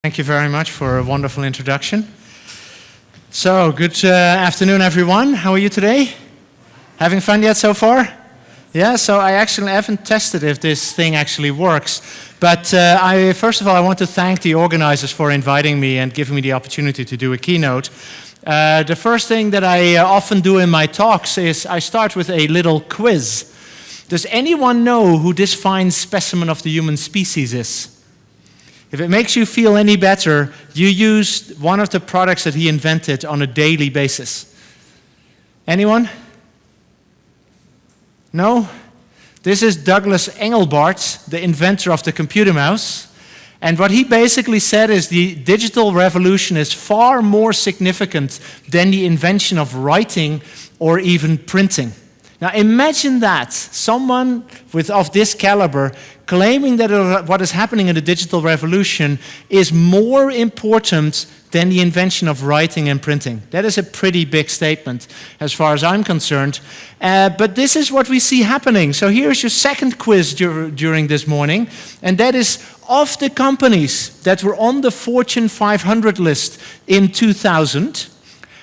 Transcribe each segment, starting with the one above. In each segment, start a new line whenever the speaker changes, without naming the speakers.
Thank you very much for a wonderful introduction. So, good afternoon, everyone. How are you today? Having fun yet so far? Yeah, so I actually haven't tested if this thing actually works. But first of all, I want to thank the organizers for inviting me and giving me the opportunity to do a keynote. The first thing that I often do in my talks is I start with a little quiz. Does anyone know who this fine specimen of the human species is? If it makes you feel any better, you use one of the products that he invented on a daily basis. Anyone? No? This is Douglas Engelbart, the inventor of the computer mouse. And what he basically said is the digital revolution is far more significant than the invention of writing or even printing. Now imagine that, someone of this caliber claiming that what is happening in the digital revolution is more important than the invention of writing and printing. That is a pretty big statement as far as I'm concerned. But this is what we see happening. So here's your second quiz during this morning, and that is of the companies that were on the Fortune 500 list in 2000,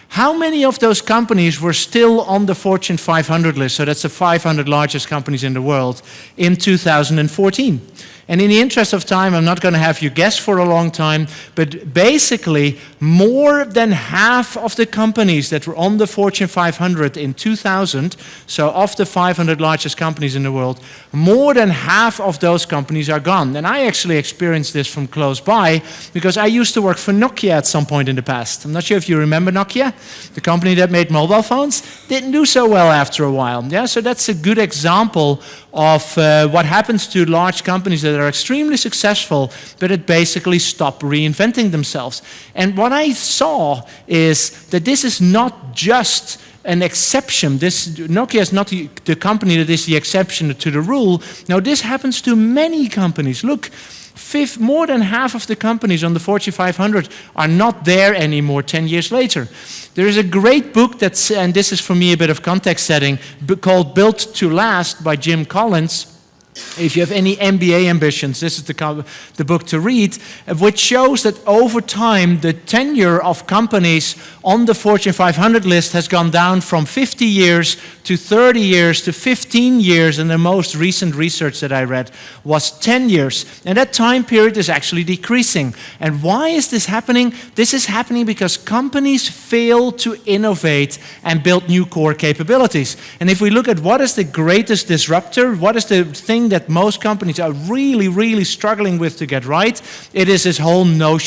how many of those companies were still on the Fortune 500 list? So that's the 500 largest companies in the world in 2014. And in the interest of time, I'm not going to have you guess for a long time, but basically more than half of the companies that were on the Fortune 500 in 2000, so of the 500 largest companies in the world, more than half of those companies are gone. And I actually experienced this from close by because I used to work for Nokia at some point in the past. I'm not sure if you remember Nokia, the company that made mobile phones. Didn't do so well after a while. Yeah, so that's a good example of what happens to large companies that are extremely successful, but it basically stop reinventing themselves. And what I saw is that this is not just an exception. Nokia is not the company that is the exception to the rule. Now this happens to many companies. Look, more than half of the companies on the Fortune 500 are not there anymore 10 years later. There is a great book that's, and this is for me a bit of context setting, called Built to Last by Jim Collins. If you have any MBA ambitions, this is the book to read, which shows that over time the tenure of companies on the Fortune 500 list has gone down from 50 years to 30 years to 15 years, and the most recent research that I read was 10 years. And that time period is actually decreasing. And why is this happening? This is happening because companies fail to innovate and build new core capabilities. And if we look at what is the greatest disruptor, what is the thing that most companies are really, really struggling with to get right, it is this whole notion